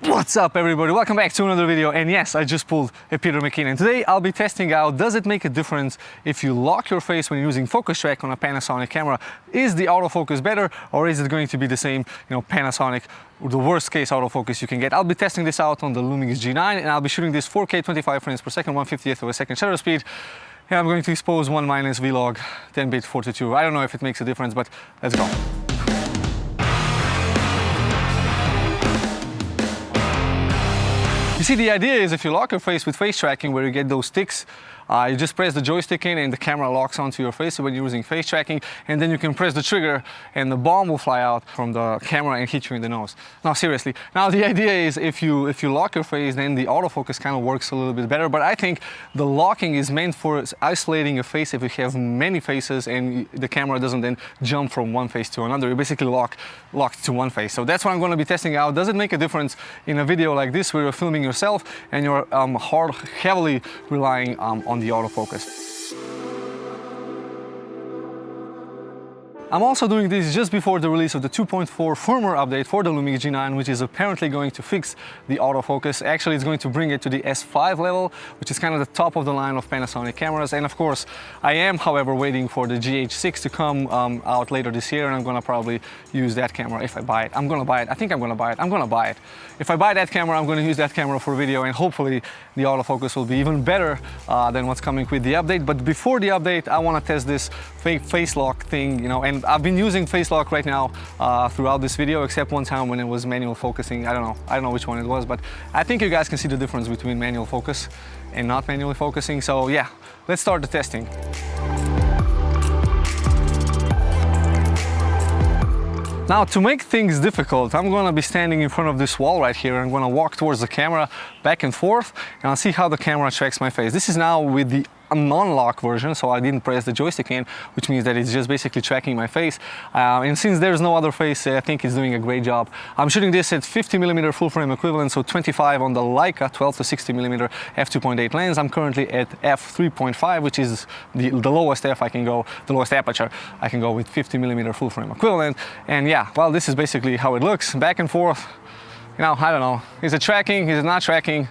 What's up everybody, welcome back to another video. And yes, I just pulled a Peter McKinnon and today I'll be testing out, does it make a difference if you lock your face when you're using focus track on a Panasonic camera? Is the autofocus better, or is it going to be the same, Panasonic, the worst case autofocus you can get? I'll be testing this out on the Lumix G9 and I'll be shooting this 4K 25 frames per second, 1/50th of a second shutter speed. And I'm going to expose 1- vlog 10-bit 42. I don't know if it makes a difference, but let's go. You see, the idea is if you lock your face with face tracking, where you get those sticks, you just press the joystick in and the camera locks onto your face when you're using face tracking, and then you can press the trigger and the bomb will fly out from the camera and hit you in the nose. No, seriously. Now the idea is if you lock your face, then the autofocus kind of works a little bit better, but I think the locking is meant for isolating a face if you have many faces and the camera doesn't then jump from one face to another. You basically locked to one face. So that's what I'm going to be testing out. Does it make a difference in a video like this where you're filming yourself and you're heavily relying on the autofocus? I'm also doing this just before the release of the 2.4 firmware update for the Lumix G9, which is apparently going to fix the autofocus. Actually, it's going to bring it to the S5 level, which is kind of the top of the line of Panasonic cameras. And of course, I am, however, waiting for the GH6 to come out later this year, and I'm gonna probably use that camera if I buy it. I'm gonna buy it. I think I'm gonna buy it. I'm gonna buy it. If I buy that camera, I'm gonna use that camera for video, and hopefully the autofocus will be even better than what's coming with the update. But before the update, I want to test this fake face lock thing, and I've been using face lock right now throughout this video, except one time when it was manual focusing. I don't know which one it was, but I think you guys can see the difference between manual focus and not manually focusing. So yeah, let's start the testing. Now, to make things difficult, I'm gonna be standing in front of this wall right here and I'm gonna walk towards the camera back and forth, and I'll see how the camera tracks my face. This is now with the non-lock version, so I didn't press the joystick in, which means that it's just basically tracking my face. And since there's no other face, I think it's doing a great job. I'm shooting this at 50mm full frame equivalent, so 25 on the Leica 12 to 60mm f2.8 lens. I'm currently at f3.5, which is the lowest f I can go, the lowest aperture I can go with 50mm full frame equivalent. And yeah, well, this is basically how it looks, back and forth. I don't know, is it tracking, is it not tracking?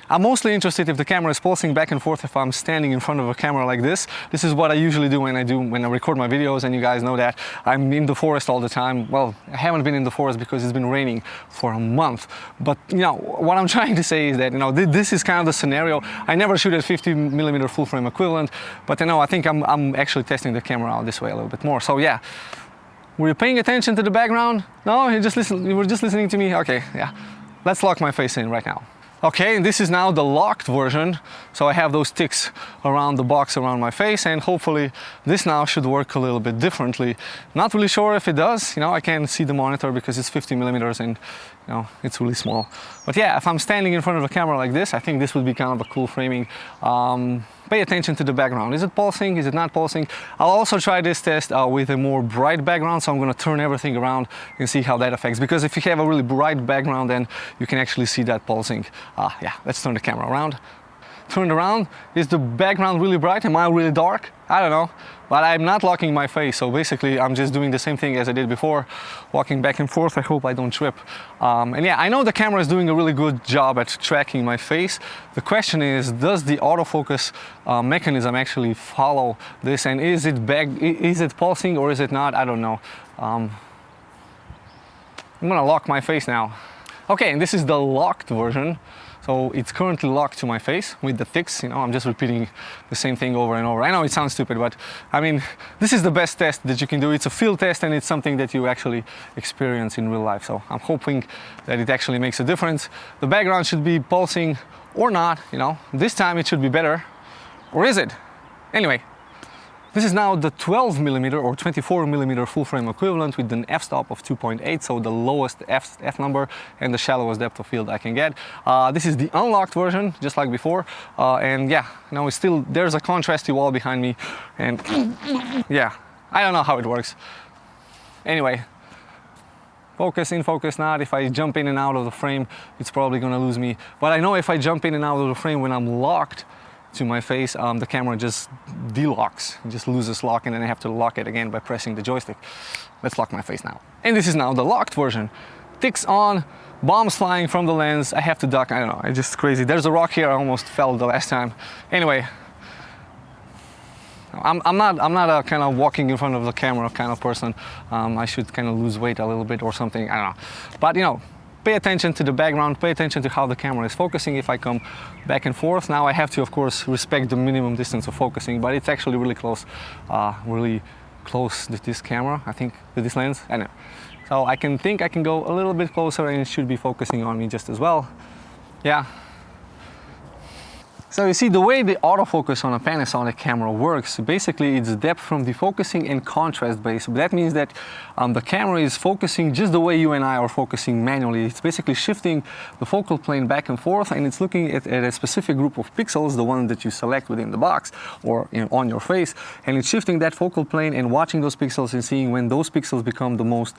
I'm mostly interested if the camera is pulsing back and forth if I'm standing in front of a camera like this. This is what I usually do when I record my videos, and you guys know that I'm in the forest all the time. Well, I haven't been in the forest because it's been raining for a month. But what I'm trying to say is that this is kind of the scenario. I never shoot at 50mm full frame equivalent, but I think I'm actually testing the camera out this way a little bit more. So yeah. Were you paying attention to the background? No, you were just listening to me? Okay, yeah. Let's lock my face in right now. Okay, and this is now the locked version. So I have those ticks around the box around my face, and hopefully this now should work a little bit differently. Not really sure if it does. I can't see the monitor because it's 50mm and it's really small. But yeah, if I'm standing in front of a camera like this, I think this would be kind of a cool framing. Pay attention to the background. Is it pulsing? Is it not pulsing? I'll also try this test with a more bright background, so I'm going to turn everything around and see how that affects. Because if you have a really bright background, then you can actually see that pulsing. Yeah, let's turn the camera around. Turned around. Is the background really bright? Am I really dark? I don't know. But I'm not locking my face, so basically I'm just doing the same thing as I did before, walking back and forth. I hope I don't trip. And yeah, I know the camera is doing a really good job at tracking my face. The question is, does the autofocus mechanism actually follow this, and is it pulsing or is it not? I don't know. I'm gonna lock my face now. Okay, and this is the locked version. So it's currently locked to my face with the ticks. I'm just repeating the same thing over and over. I know it sounds stupid, but I mean, this is the best test that you can do. It's a field test and it's something that you actually experience in real life. So I'm hoping that it actually makes a difference. The background should be pulsing or not, This time it should be better. Or is it? Anyway. This is now the 12mm or 24mm full frame equivalent with an f-stop of 2.8, so the lowest f number and the shallowest depth of field I can get. This is the unlocked version, just like before, and yeah, it's still, there's a contrasty wall behind me, and yeah, I don't know how it works. Anyway, focus in, focus not. If I jump in and out of the frame, it's probably gonna lose me. But I know if I jump in and out of the frame when I'm locked to my face, the camera just delocks, just loses lock, and then I have to lock it again by pressing the joystick. Let's lock my face now. And this is now the locked version. sticks on, bombs flying from the lens, I have to duck, I don't know, it's just crazy. There's a rock here, I almost fell the last time. Anyway, I'm not a kind of walking in front of the camera kind of person. I should kind of lose weight a little bit or something, I don't know. But you know, pay attention to the background, pay attention to how the camera is focusing. If I come back and forth, now I have to, of course, respect the minimum distance of focusing, but it's actually really close to this camera, I think, with this lens. I know. So I can go a little bit closer and it should be focusing on me just as well. Yeah. So you see, the way the autofocus on a Panasonic camera works, basically it's depth from defocusing and contrast based. That means that the camera is focusing just the way you and I are focusing manually. It's basically shifting the focal plane back and forth, and it's looking at a specific group of pixels, the one that you select within the box or on your face, and it's shifting that focal plane and watching those pixels and seeing when those pixels become the most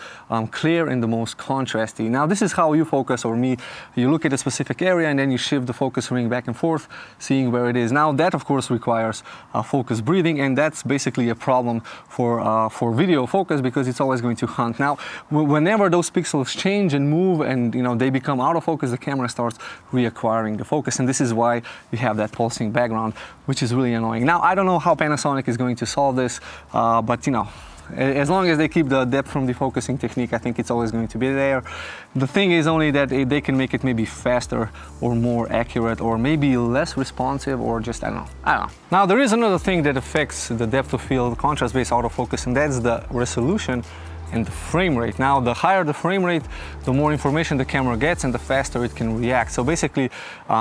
clear and the most contrasty. Now this is how you focus, or me. You look at a specific area and then you shift the focus ring back and forth, seeing where it is. Now that of course requires focus breathing, and that's basically a problem for video focus, because it's always going to hunt. Now whenever those pixels change and move and they become out of focus, the camera starts reacquiring the focus, and this is why you have that pulsing background, which is really annoying. Now I don't know how Panasonic is going to solve this, but as long as they keep the depth from defocusing technique, I think it's always going to be there. The thing is only that they can make it maybe faster or more accurate or maybe less responsive, or just, I don't know. Now there is another thing that affects the depth of field, contrast-based autofocus, and that's the resolution and the frame rate. Now the higher the frame rate, the more information the camera gets and the faster it can react. So basically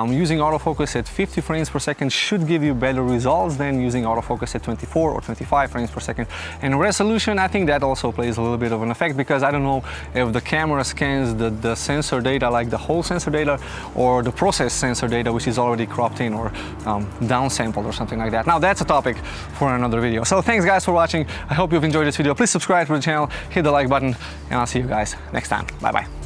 using autofocus at 50 frames per second should give you better results than using autofocus at 24 or 25 frames per second. And resolution, I think that also plays a little bit of an effect, because I don't know if the camera scans the sensor data, like the whole sensor data, or the process sensor data, which is already cropped in or downsampled or something like that. Now that's a topic for another video. So thanks guys for watching. I hope you've enjoyed this video. Please subscribe to the channel, hit the like button, and I'll see you guys next time. Bye bye.